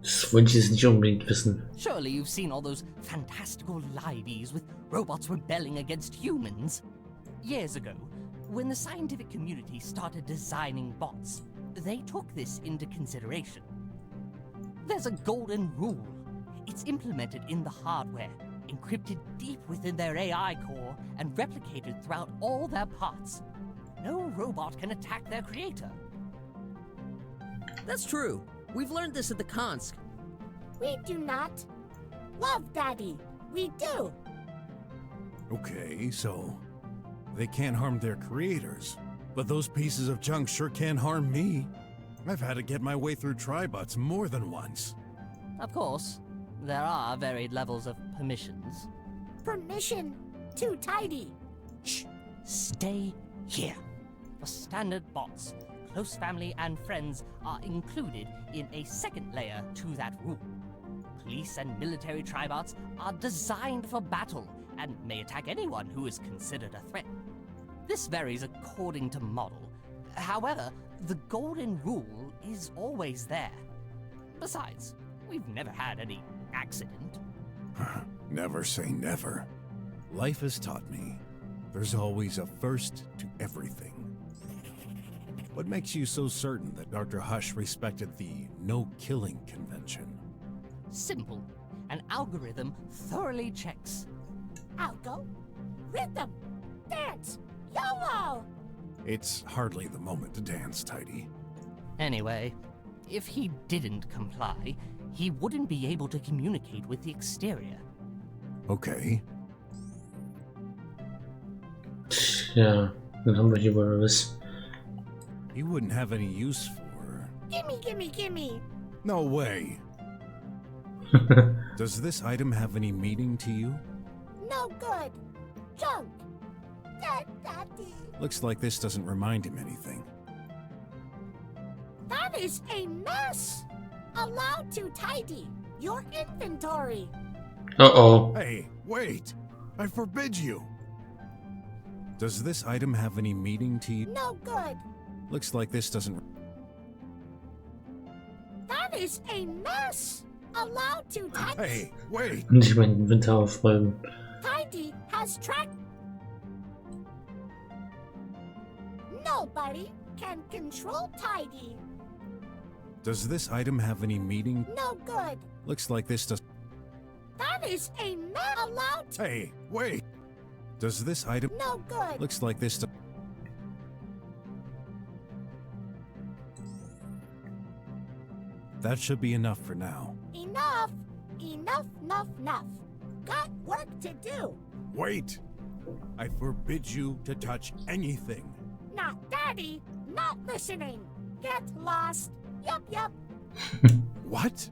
Das wollte ich jetzt nicht unbedingt wissen. Surely you've seen all those fantastical liveys with robots rebelling against humans. Years ago, when the scientific community started designing bots, they took this into consideration. There's a golden rule. It's implemented in the hardware, encrypted deep within their AI core, and replicated throughout all their parts. No robot can attack their creator. That's true. We've learned this at the Kansk. We do not. Love Daddy. We do. Okay, so they can't harm their creators, but those pieces of junk sure can harm me. I've had to get my way through tribots more than once. Of course, there are varied levels of permissions. Permission. Too tidy. Shh! Stay here. For standard bots, close family and friends are included in a second layer to that rule. Police and military tribots are designed for battle and may attack anyone who is considered a threat. This varies according to model. However, the golden rule is always there. Besides, we've never had any accident. Never say never. Life has taught me there's always a first to everything. What makes you so certain that Dr. Hush respected the no-killing convention? Simple. An algorithm thoroughly checks. Algo. Rhythm. Dance. YOLO. It's hardly the moment to dance, Tidy. Anyway, if he didn't comply, he wouldn't be able to communicate with the exterior. Okay. Ja, dann haben wir hier wohl was. He wouldn't have any use for... Gimme, gimme, gimme. No way. Does this item have any meaning to you? No good. Junk. Daddy. Looks like this doesn't remind him anything. That is a mess. Allow to tidy your inventory. Uh-oh. Hey, wait! I forbid you! Does this item have any meaning to you? No good. Looks like this doesn't... That is a mess. Allow to tidy. Hey, wait! Nicht mein Inventar aufräumen. Tidy has tracked. Nobody can control Tidy. Does this item have any meaning? No good. Looks like this does... That is a man allowed to... Hey, wait! Does this item... No good. Looks like this does... That should be enough for now. Enough. Enough. Got work to do. Wait! I forbid you to touch anything. Not Daddy. Not listening. Get lost. Yup. What?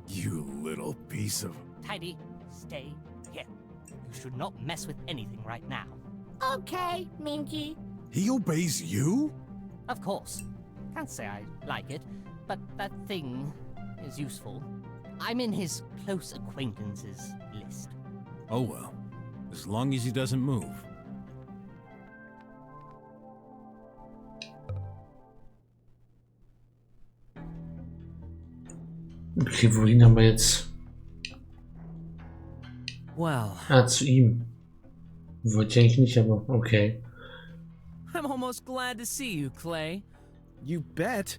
You little piece of... Tidy, stay here. You should not mess with anything right now. Okay, Minky. He obeys you? Of course. Can't say I like it, but that thing is useful. I'm in his close acquaintances list. Oh well. As long as he doesn't move. Okay, wohin haben wir jetzt? Well, Zu ihm. Wollte ich eigentlich nicht, aber okay. I'm almost glad to see you, Clay. You bet.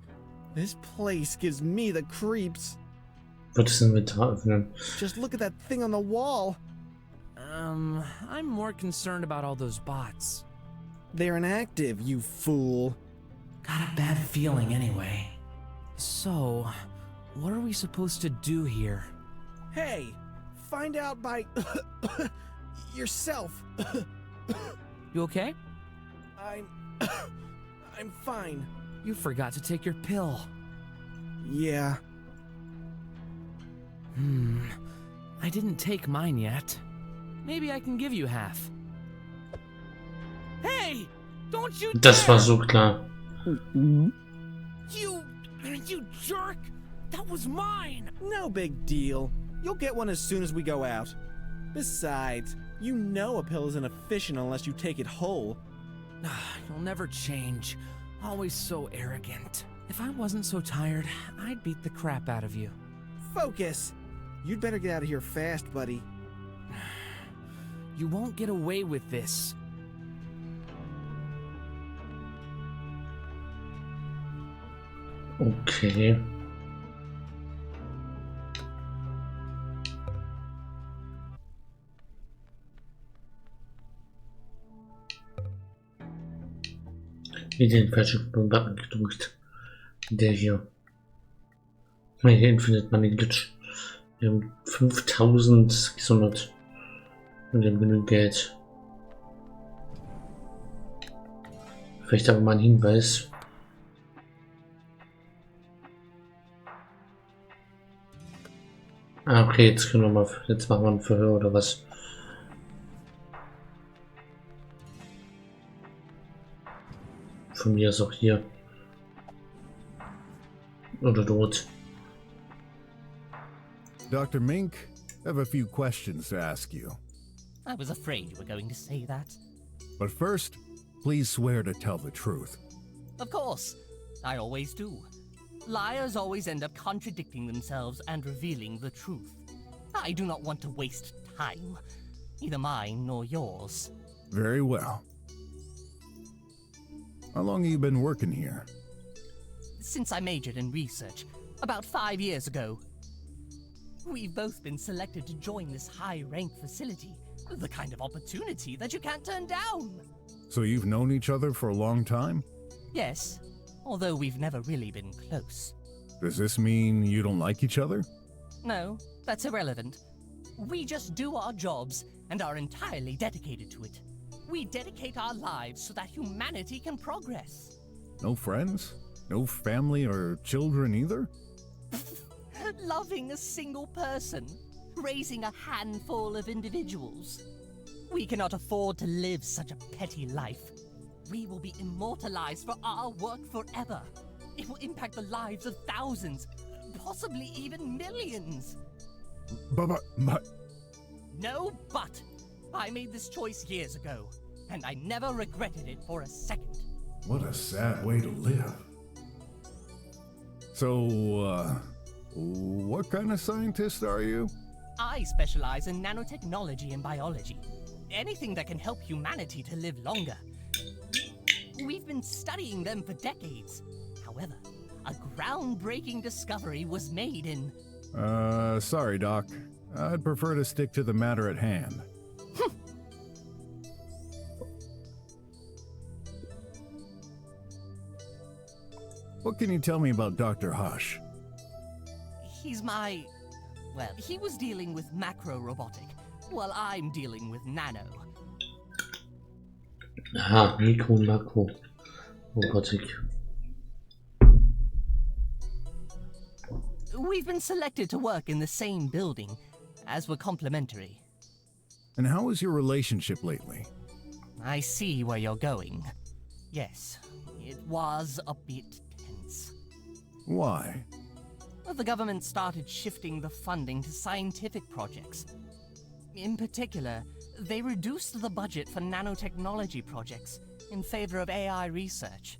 This place gives me the creeps. Wird das Inventar öffnen? Just look at that thing on the wall. I'm more concerned about all those bots. They're inactive, you fool. Got a bad feeling anyway. So, what are we supposed to do here? Hey, find out by yourself. You okay? I'm fine. You forgot to take your pill. Yeah. I didn't take mine yet. Maybe I can give you half. Hey! Don't you Das dare! war so klar. You jerk! That was mine! No big deal. You'll get one as soon as we go out. Besides, you know a pill isn't efficient unless you take it whole. You'll never change. Always so arrogant. If I wasn't so tired, I'd beat the crap out of you. Focus! You'd better get out of here fast, buddy. You won't get away with this. Okay. Den falschen Button gedrückt. Der hier. Hier findet man den Glitch. Wir haben 5600 und wir haben genügend Geld. Vielleicht aber mal ein Hinweis. Ah, okay, jetzt können wir mal, jetzt machen wir ein Verhör oder was. Von mir ist auch hier. Oder dort. Dr. Mink, I have a few questions to ask you. I was afraid you were going to say that. But first, please swear to tell the truth. Of course, I always do. Liars always end up contradicting themselves and revealing the truth. I do not want to waste time, neither mine nor yours. Very well. How long have you been working here? Since I majored in research, about 5 years ago. We've both been selected to join this high-ranked facility, the kind of opportunity that you can't turn down. So you've known each other for a long time? Yes, although we've never really been close. Does this mean you don't like each other? No, that's irrelevant. We just do our jobs and are entirely dedicated to it. We dedicate our lives so that humanity can progress. No friends? No family or children either? Loving a single person, raising a handful of individuals. We cannot afford to live such a petty life. We will be immortalized for our work forever. It will impact the lives of thousands, possibly even millions. But... No, but I made this choice years ago, and I never regretted it for a second. What a sad way to live. So, what kind of scientist are you? I specialize in nanotechnology and biology. Anything that can help humanity to live longer. We've been studying them for decades. However, a groundbreaking discovery was made in... Sorry, Doc. I'd prefer to stick to the matter at hand. What can you tell me about Dr. Hush? He's my... Well, he was dealing with macro-robotic, while I'm dealing with nano. Aha, Mikro, Makro, Robotik. We've been selected to work in the same building, as we're complementary. And how is your relationship lately? I see where you're going. Yes, it was a bit tense. Why? Well, the government started shifting the funding to scientific projects. In particular, they reduced the budget for nanotechnology projects in favor of AI research.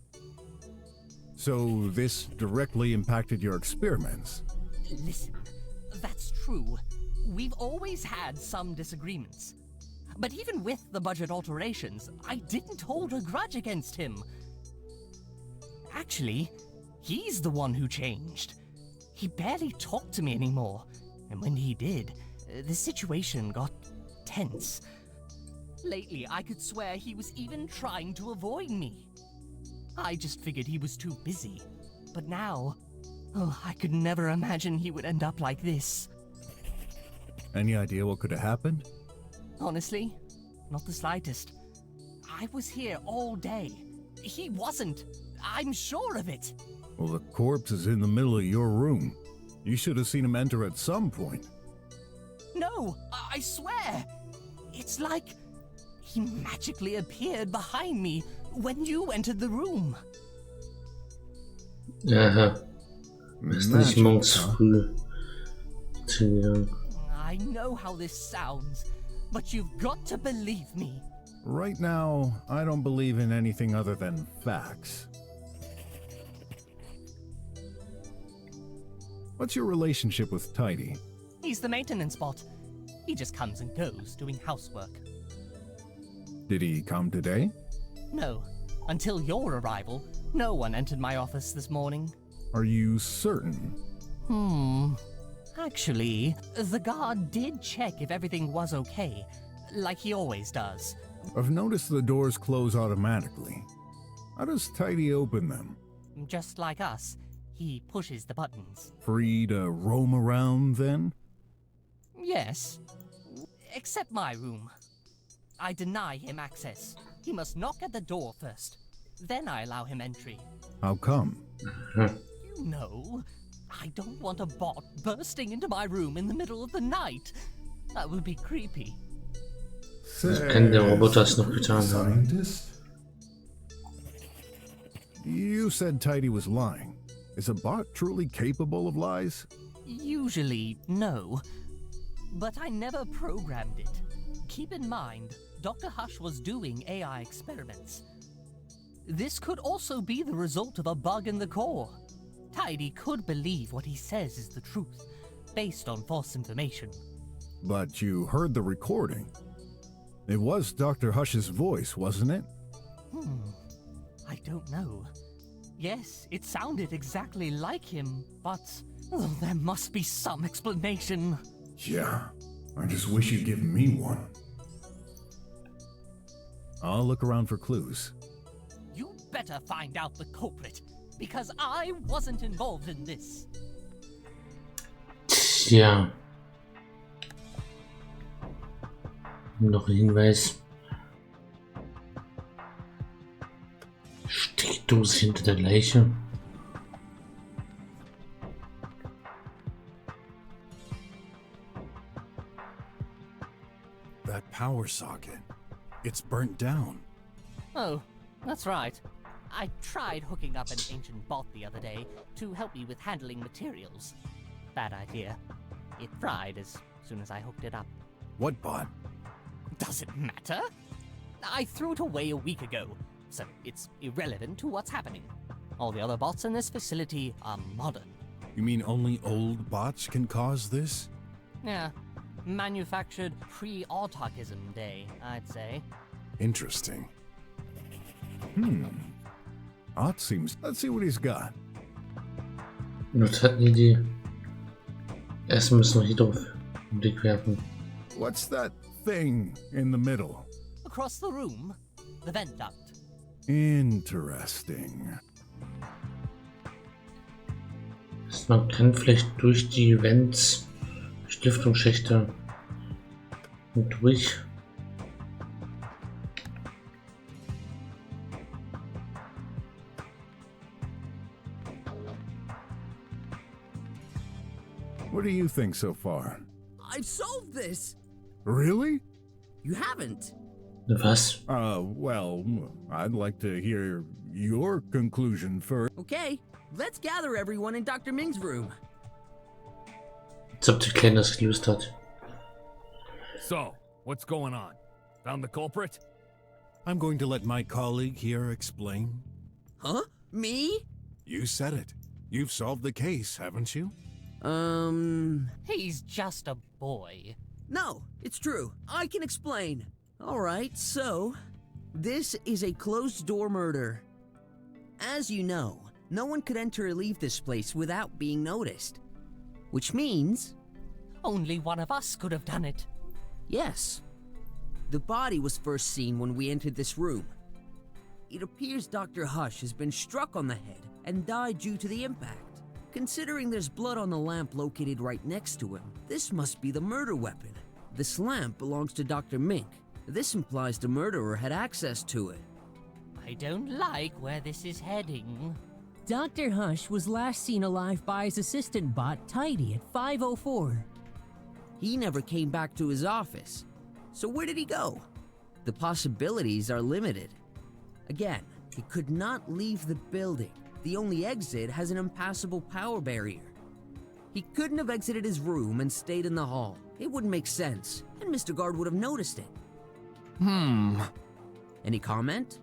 So this directly impacted your experiments? Listen, that's true. We've always had some disagreements. But even with the budget alterations, I didn't hold a grudge against him. Actually, he's the one who changed. He barely talked to me anymore, and when he did, the situation got tense. Lately, I could swear he was even trying to avoid me. I just figured he was too busy. But now, I could never imagine he would end up like this. Any idea what could have happened? Honestly, not the slightest. I was here all day. He wasn't. I'm sure of it. Well, the corpse is in the middle of your room. You should have seen him enter at some point. No, I swear. It's like he magically appeared behind me when you entered the room. Aha. Ist nicht morgens früh. I know how this sounds, but you've got to believe me. Right now, I don't believe in anything other than facts. What's your relationship with Tidy? He's the maintenance bot. He just comes and goes doing housework. Did he come today? No, until your arrival, no one entered my office this morning. Are you certain? Actually, the guard did check if everything was okay, like he always does. I've noticed the doors close automatically. How does Tidy open them? Just like us, he pushes the buttons. Free to roam around then? Yes, except my room. I deny him access. He must knock at the door first. Then I allow him entry. How come? You know, I don't want a bot bursting into my room in the middle of the night. That would be creepy. Das kann der Roboter es noch getan haben. Scientist? You said Tidy was lying. Is a bot truly capable of lies? Usually, no. But I never programmed it. Keep in mind, Dr. Hush was doing AI experiments. This could also be the result of a bug in the core. Tidy could believe what he says is the truth, based on false information. But you heard the recording. It was Dr. Hush's voice, wasn't it? I don't know. Yes, it sounded exactly like him, but there must be some explanation. Yeah, I just wish you'd give me one. I'll look around for clues. You better find out the culprit, because I wasn't involved in this. Tja. Noch ein Hinweis. Steckdose hinter der Leiche. That power socket. It's burnt down. Oh, that's right. I tried hooking up an ancient bot the other day to help me with handling materials. Bad idea. It fried as soon as I hooked it up. What bot? Does it matter? I threw it away a week ago, so it's irrelevant to what's happening. All the other bots in this facility are modern. You mean only old bots can cause this? Yeah, manufactured pre-autarchism day, I'd say. Interesting. Odd seems. Let's see what he's got. Jetzt hat eine Idee. Erstmal müssen wir hier drauf einen Blick werfen. What's that thing in the middle? Across the room, the vent duct. Interesting. Man kann vielleicht durch die Vents, Stiftungsschächte durch. What do you think so far? I've solved this! Really? You haven't. Was? Well, I'd like to hear your conclusion first. Okay, let's gather everyone in Dr. Ming's room. Als ob der Kleine das gelöst hat. So, what's going on? Found the culprit? I'm going to let my colleague here explain. Huh? Me? You said it. You've solved the case, haven't you? He's just a boy. No, it's true. I can explain. Alright, so, this is a closed-door murder. As you know, no one could enter or leave this place without being noticed. Which means... Only one of us could have done it. Yes. The body was first seen when we entered this room. It appears Dr. Hush has been struck on the head and died due to the impact. Considering there's blood on the lamp located right next to him, this must be the murder weapon. This lamp belongs to Dr. Mink. This implies the murderer had access to it. I don't like where this is heading. Dr. Hush was last seen alive by his assistant bot, Tidy, at 5:04. He never came back to his office. So where did he go? The possibilities are limited. Again, he could not leave the building. The only exit has an impassable power barrier. He couldn't have exited his room and stayed in the hall. It wouldn't make sense, and Mr. Guard would have noticed it. Any comment?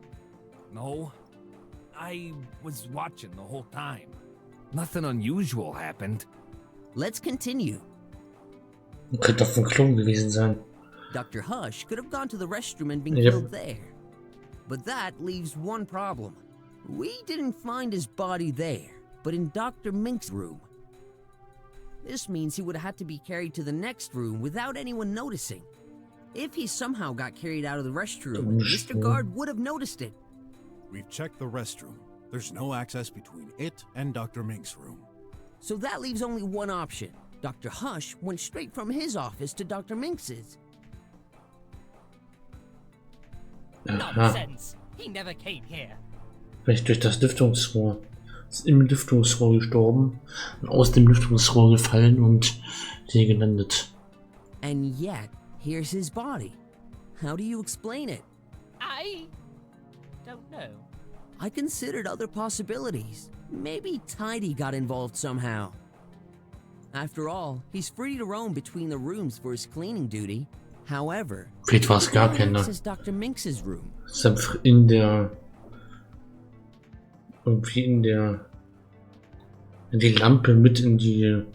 No. I was watching the whole time. Nothing unusual happened. Let's continue. Könnte auf dem Klo gewesen sein. Dr. Hush could have gone to the restroom and been Yep. killed there. But that leaves one problem. We didn't find his body there, but in Dr. Mink's room. This means he would have had to be carried to the next room without anyone noticing. If he somehow got carried out of the restroom, Mr. Guard would have noticed it. We've checked the restroom. There's no access between it and Dr. Mink's room. So that leaves only one option. Dr. Hush went straight from his office to Dr. Minx's. Aha. Nonsense! He never came here. Vielleicht durch das Lüftungsrohr. Ist im Lüftungsrohr gestorben und aus dem Lüftungsrohr gefallen und hier gelandet. And yet, here's his body. How do you explain it? I don't know. I considered other possibilities. Maybe Tidy got involved somehow. After all, he's free to roam between the rooms for his cleaning duty. However, Vielleicht war es gar no keiner. access Dr. Minx's room. Ist einfach in der. Irgendwie in die Lampe mit in den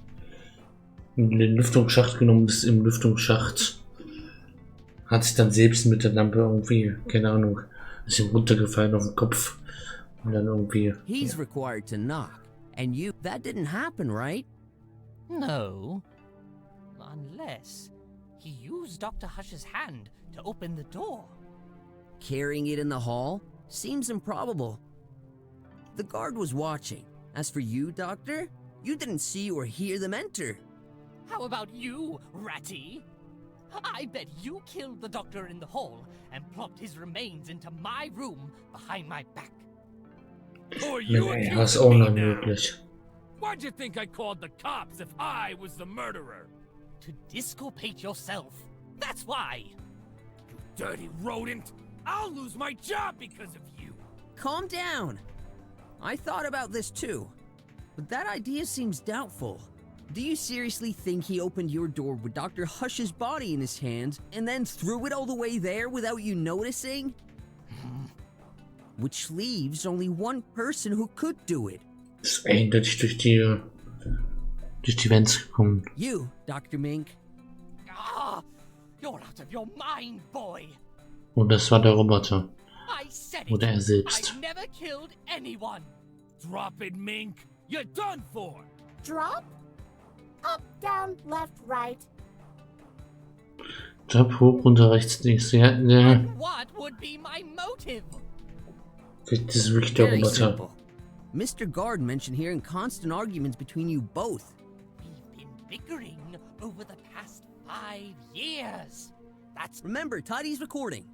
Lüftungsschacht genommen, ist im Lüftungsschacht. Hat sich dann selbst mit der Lampe irgendwie, keine Ahnung, ist ihm runtergefallen auf den Kopf. Und dann irgendwie. He's required to knock. And you, that didn't happen, right? No. Unless he used Dr. Hush's hand to open the door. Carrying it in the hall? Seems improbable. The guard was watching. As for you, Doctor, you didn't see or hear them enter. How about you, Ratty? I bet you killed the doctor in the hall and plopped his remains into my room behind my back. Who are you Nee, accusing das ist auch me noch now? möglich. Why'd you think I called the cops if I was the murderer? To disculpate yourself. That's why. You dirty rodent! I'll lose my job because of you! Calm down. I thought about this too, but that idea seems doubtful. Do you seriously think he opened your door with Dr. Hush's body in his hands and then threw it all the way there without you noticing? Which leaves only one person who could do it. Ist eindeutig durch die Vents gekommen. You, Dr. Mink. Ah, you're out of your mind, boy. Und das war der Roboter. I said it. Oder er selbst. I never killed anyone. Drop it, Mink! You're done for! Drop? Up, down, left, right. Jump hoch, runter, rechts, links. Ja, ja. What would be my motive? Vielleicht ist es wirklich der Very Roboter. simple. Mr. Guard mentioned hearing constant arguments between you both. We've been bickering over the past 5 years. That's Remember, Tidy's recording.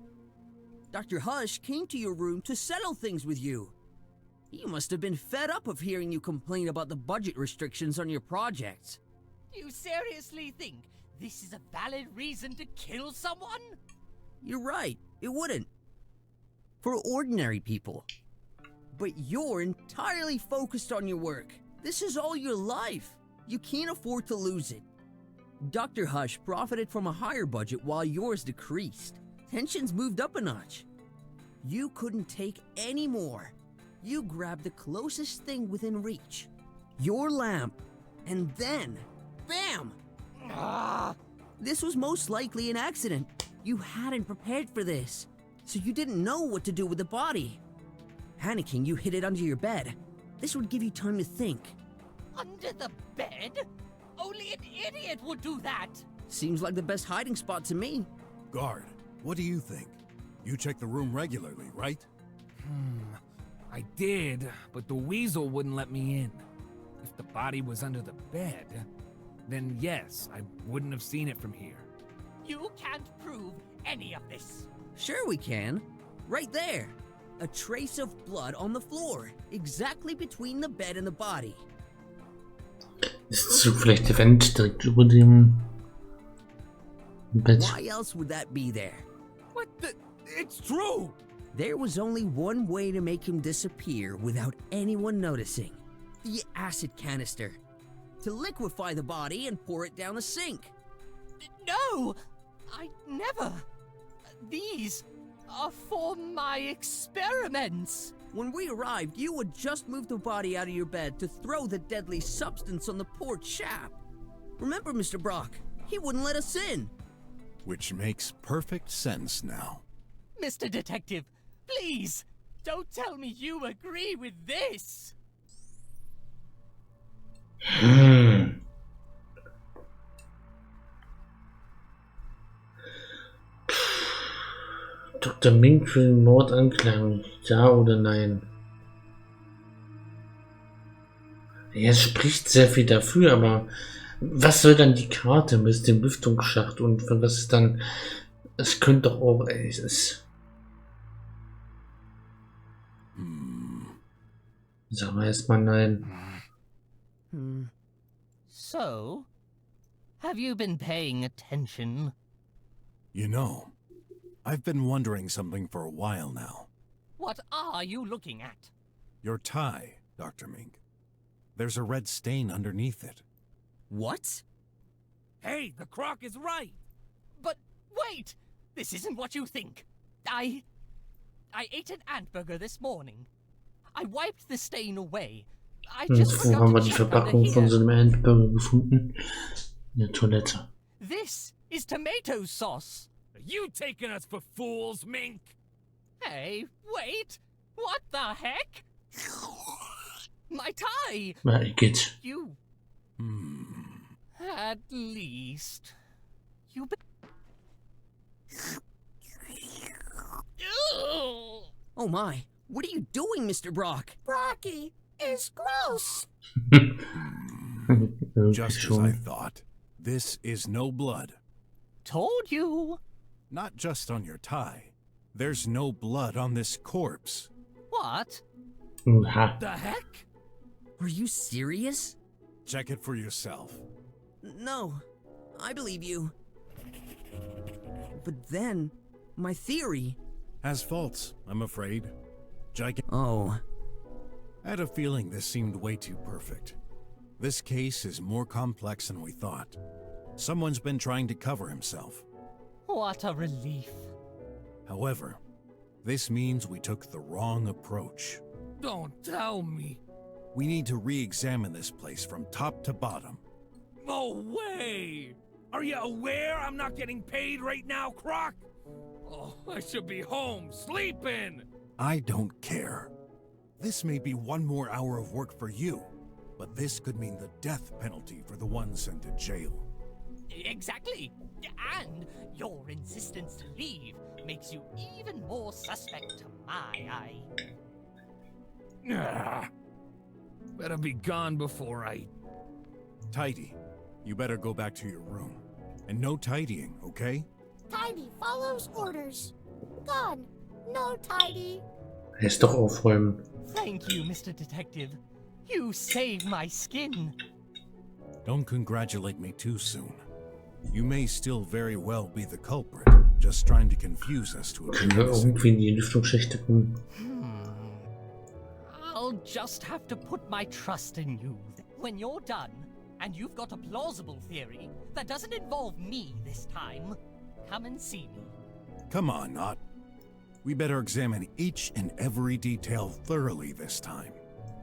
Dr. Hush came to your room to settle things with you. He must have been fed up of hearing you complain about the budget restrictions on your projects. You seriously think this is a valid reason to kill someone? You're right, it wouldn't. For ordinary people. But you're entirely focused on your work. This is all your life. You can't afford to lose it. Dr. Hush profited from a higher budget while yours decreased. Tensions moved up a notch. You couldn't take any more. You grabbed the closest thing within reach. Your lamp. And then, bam! This was most likely an accident. You hadn't prepared for this, so you didn't know what to do with the body. Panicking, you hid it under your bed. This would give you time to think. Under the bed? Only an idiot would do that. Seems like the best hiding spot to me. Guard, what do you think? You check the room regularly, right? I did, but the weasel wouldn't let me in. If the body was under the bed, then yes, I wouldn't have seen it from here. You can't prove any of this. Sure we can. Right there. A trace of blood on the floor, exactly between the bed and the body. Ist so vielleicht der Vent direkt über dem Bett? Why else would that be there? What the? It's true! There was only one way to make him disappear without anyone noticing. The acid canister. To liquefy the body and pour it down the sink. No! I never. These are for my experiments. When we arrived, you had just moved the body out of your bed to throw the deadly substance on the porch shaft. Remember, Mr. Brock, he wouldn't let us in. Which makes perfect sense now. Mr. Detective, please, don't tell me you agree with this. Dr. Mink will den Mord anklagen. Ja oder nein? Ja, es spricht sehr viel dafür, aber was soll dann die Karte mit dem Lüftungsschacht und was ist dann? Es könnte doch auch. Es ist. Sagen wir erstmal nein. So, have you been paying attention? You know, I've been wondering something for a while now. What are you looking at? Your tie, Dr. Mink. There's a red stain underneath it. What? Hey, the croc is right. But wait! This isn't what you think. I ate an ant burger this morning. I wiped the stain away. I just Wo haben wir forgot die to check Verpackung under von here. so einem Endburger gefunden? In der Toilette. This is tomato sauce. Are you taking us for fools, Mink? Hey, wait! What the heck? My tie! Na, geht. You. At least. You. Oh my, what are you doing, Mr. Brock? Brocky is gross. Just as I thought. This is no blood. Told you. Not just on your tie. There's no blood on this corpse. What? Ha. The heck? Are you serious? Check it for yourself. No, I believe you. But then, my theory... Has faults, I'm afraid. Oh. I had a feeling this seemed way too perfect. This case is more complex than we thought. Someone's been trying to cover himself. What a relief. However, this means we took the wrong approach. Don't tell me. We need to re-examine this place from top to bottom. No way! Are you aware I'm not getting paid right now, Croc? Oh, I should be home, sleeping! I don't care. This may be one more hour of work for you, but this could mean the death penalty for the one sent to jail. Exactly. And your insistence to leave makes you even more suspect to my eye. Ah, better be gone before I... Tidy, you better go back to your room. And no tidying, okay? Tidy follows orders. Gone. No tidy. Ist doch aufräumen. Thank you, Mr. Detective. You saved my skin. Don't congratulate me too soon. You may still very well be the culprit, just trying to confuse us to a Können wir irgendwie in die Lüftungsschächte kommen? I'll just have to put my trust in you. When you're done, and you've got a plausible theory that doesn't involve me this time, come and see me. Come on, Not. We better examine each and every detail thoroughly this time.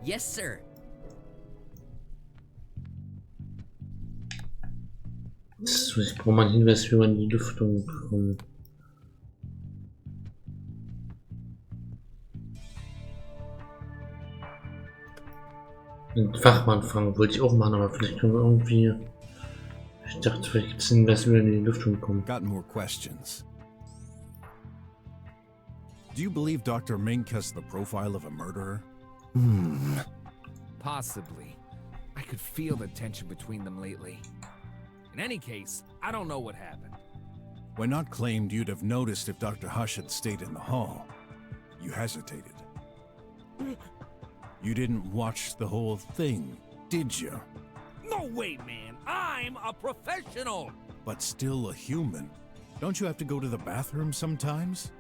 Yes, sir. Ich brauche mal einen Hinweis, wie man in die Lüftung kommt. Den Fachmann fragen wollte ich auch machen, aber vielleicht können wir irgendwie... Ich dachte, vielleicht gibt es einen Hinweis, wie man in die Lüftung kommt. Got more questions. Do you believe Dr. Mink has the profile of a murderer? Possibly. I could feel the tension between them lately. In any case, I don't know what happened. When Not claimed you'd have noticed if Dr. Hush had stayed in the hall, you hesitated. You didn't watch the whole thing, did you? No way, man! I'm a professional! But still a human. Don't you have to go to the bathroom sometimes?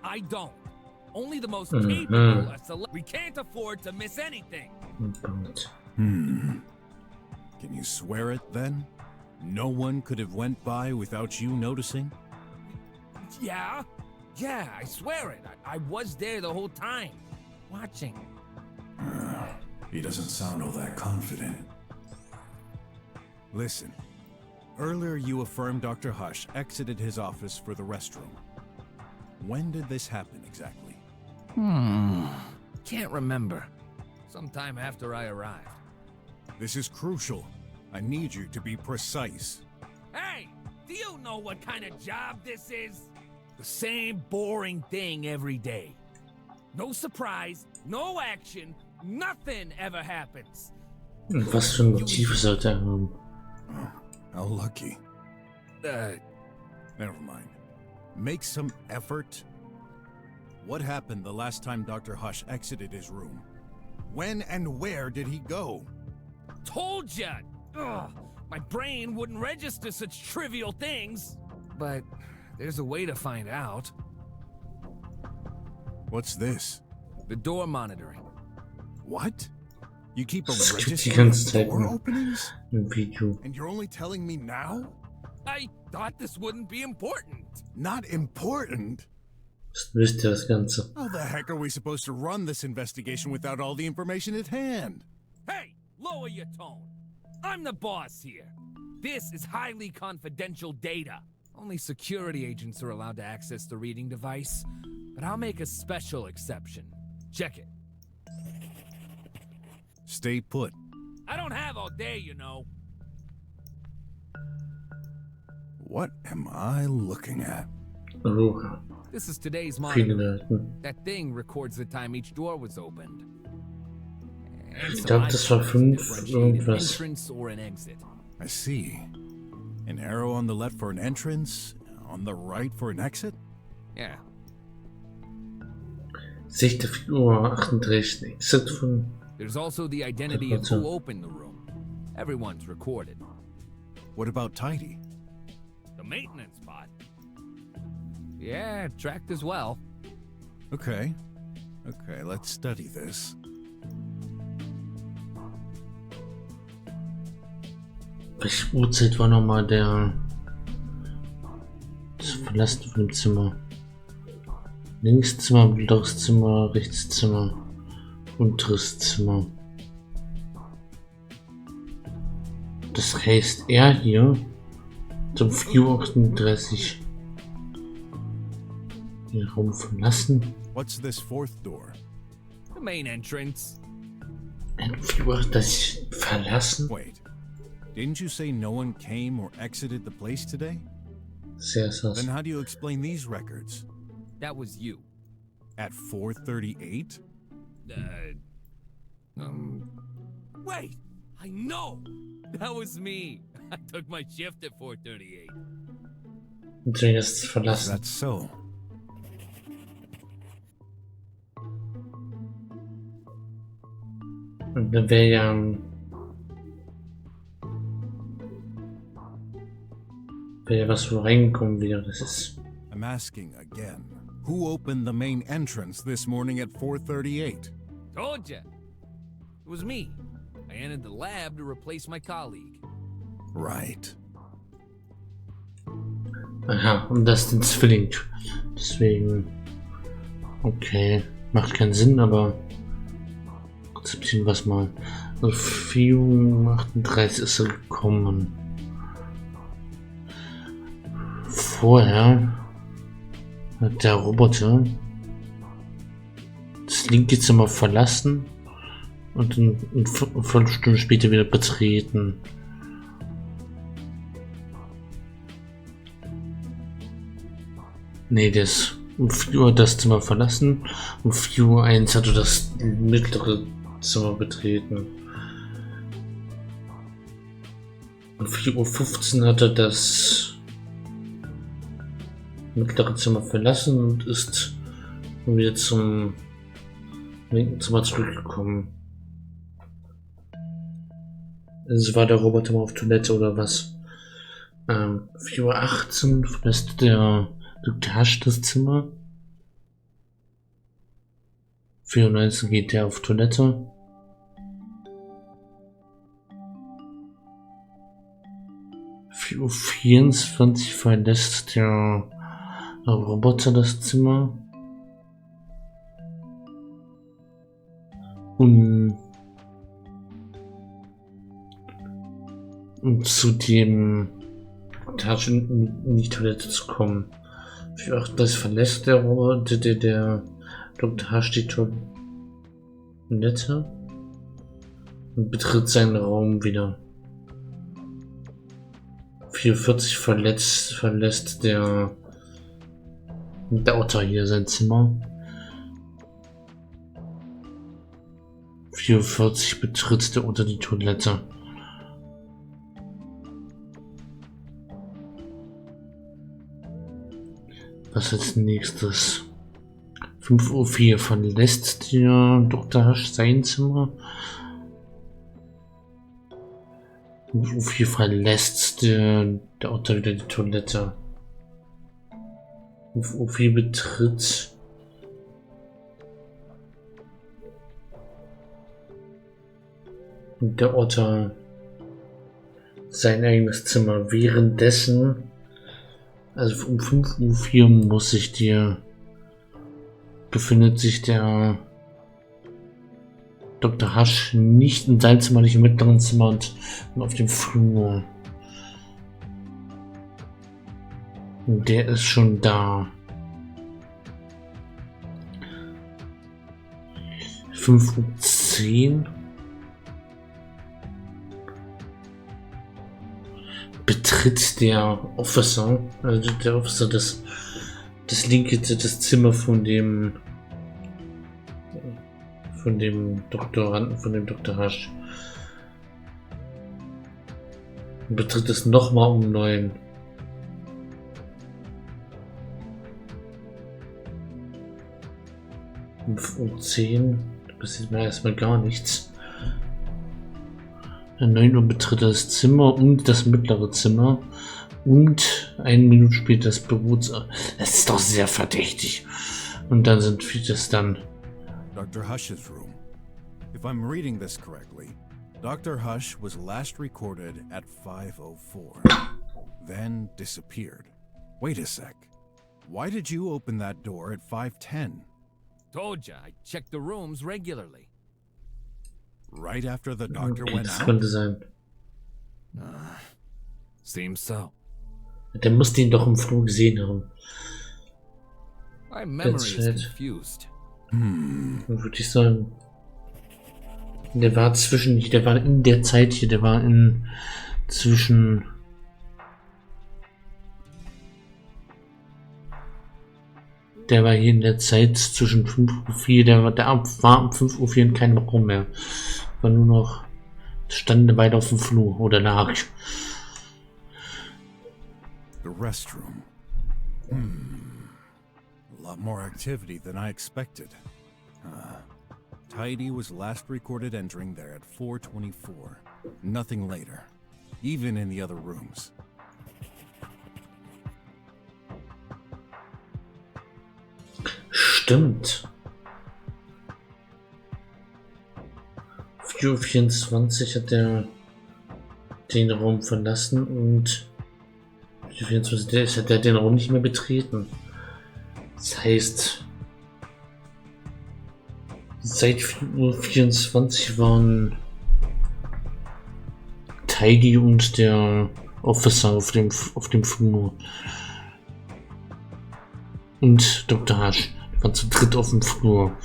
I don't. Only the most capable we can't afford to miss anything. Can you swear it then? No one could have went by without you noticing? Yeah? Yeah, I swear it. I was there the whole time. Watching. He doesn't sound all that confident. Listen, Earlier you affirmed Dr. Hush exited his office for the restroom. When did this happen exactly? Can't remember. Sometime after I arrived. This is crucial. I need you to be precise. Hey! Do you know what kind of job this is? The same boring thing every day. No surprise, no action, nothing ever happens. Was für ein Motiv sollte er haben? How lucky. Never mind. Make some effort. What happened the last time Dr. Hush exited his room? When and where did he go? Told ya! Ugh, my brain wouldn't register such trivial things. But there's a way to find out. What's this? The door monitoring. What? You keep a Das gibt die register ganze of Zeit door im openings? Video. And you're only telling me now? I thought this wouldn't be important. Not important? Das wisst ihr das Ganze. How the heck are we supposed to run this investigation without all the information at hand? Hey, lower your tone. I'm the boss here. This is highly confidential data. Only security agents are allowed to access the reading device, but I'll make a special exception. Check it. Stay put. I don't have all day, you know. What am I looking at? Oh, This is today's viele monitor. Daten. That thing records the time each door was opened. And Ich some glaube, das war icons 5 differentiate an irgendwas. entrance or an exit. I see. An arrow on the left for an entrance, on the right for an exit? Yeah. 6:38 Exit von. There's also the identity of who opened the room. Everyone's recorded. What about Tidy? The maintenance bot. Yeah, tracked as well. Okay. Okay, let's study this. Welche Uhrzeit war nochmal das Verlassen von dem Zimmer? Linkszimmer, mittleres Zimmer, Rechtszimmer, unteres Zimmer. Das heißt, er hier zum 4:38 den Raum verlassen. What's this fourth door? The main entrance. 4:38 verlassen? Wait. Didn't you say no one came or exited the place today? Sehr sass. Then how do you explain these records? That was you. At 4:38? Wait! I know! That was me. I took my shift at 4:38. Und zuerst verlassen. That's so. Und dann wäre ja was, wo reingekommen wäre. Das ist. I'm asking again. Who opened the main entrance this morning at 4:38? Told ya! It was me. I entered the lab to replace my colleague. Right. Aha, und das ist ein Zwilling. Deswegen. Okay. Macht keinen Sinn, aber. Akzeptieren wir es mal. Also 4:38 ist er gekommen. Vorher hat der Roboter das linke Zimmer verlassen und eine Viertelstunde später wieder betreten. Nee, der ist um 4 Uhr das Zimmer verlassen, um 4:01 hat er das mittlere Zimmer betreten. Um 4:15 hat er das mittlere Zimmer verlassen und ist wieder zum linken Zimmer zurückgekommen. Es war der Roboter mal auf Toilette oder was? 4:18 verlässt der Dr. Hush das Zimmer. 4:19 geht der auf Toilette. Uhr 24 verlässt der Roboter das Zimmer. Und zu dem Dr. Hush in die Toilette zu kommen. Das verlässt der Dr. Hush die Toilette und betritt seinen Raum wieder. 44 verlässt der Otter hier sein Zimmer. 44 betritt der Otter die Toilette. Was als nächstes? 5:04 Uhr verlässt der Dr. Hush sein Zimmer. 5:04 Uhr verlässt der Otter wieder die Toilette. 5:04 Uhr betritt der Otter sein eigenes Zimmer. Währenddessen, also um 5:04 Uhr befindet sich der Dr. Hush nicht in seinem Zimmer, nicht im mittleren Zimmer und auf dem Flur. Und der ist schon da. 5:10 Uhr betritt der Officer, also der Officer das Zimmer von dem Doktoranden, von dem Dr. Hush. Und betritt es nochmal um 9. Um 5:10 Uhr passiert mir erstmal gar nichts. Um 9 Uhr betritt er das Zimmer und das mittlere Zimmer. Und 1 Minute später das Büro. Das ist doch sehr verdächtig. Und dann sind wir das dann. Dr. Hush's room. If I'm reading this correctly, Dr. Hush was last recorded at 5:04, then disappeared. Wait a sec. Why did you open that door at 5:10? Told ya, I check the rooms regularly. Right after the doctor went Das out? könnte sein. Seems so. Der muss den doch im Flur gesehen haben. My memory is That's it. confused. Dann würde ich sagen. Der war in der Zeit hier, der war hier in der Zeit zwischen 5:04 Uhr, der war um 5:04 Uhr in keinem Raum mehr. War nur noch, standen beide auf dem Flur oder lag. The restroom. A lot more activity than I expected. Tidy was last recorded entering there at 4:24. Nothing later. Even in the other rooms. Stimmt. 4:24 Uhr hat er den Raum verlassen und 4:24 hat er den Raum nicht mehr betreten. Das heißt, seit 4:24 Uhr waren Tidy und der Officer auf dem Flur. Und Dr. Hush waren zu dritt auf dem Flur.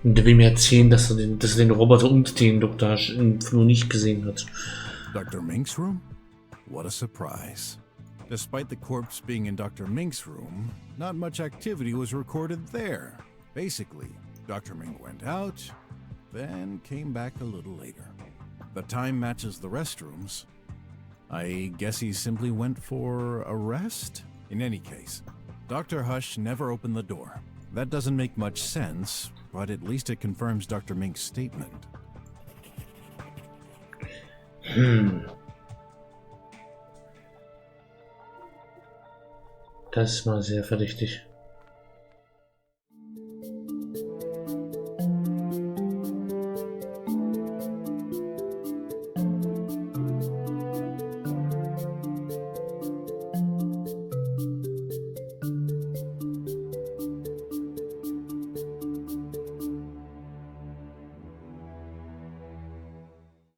Und der will mir erzählen, dass er den Roboter und den Dr. Hush im Flur nicht gesehen hat. Dr. Mink's room? What a surprise. Despite the corpse being in Dr. Mink's room, not much activity was recorded there. Basically, Dr. Mink went out, then came back a little later. The time matches the restrooms. I guess he simply went for a rest? In any case, Dr. Hush never opened the door. That doesn't make much sense, but at least it confirms Dr. Mink's statement. Das war sehr verdächtig.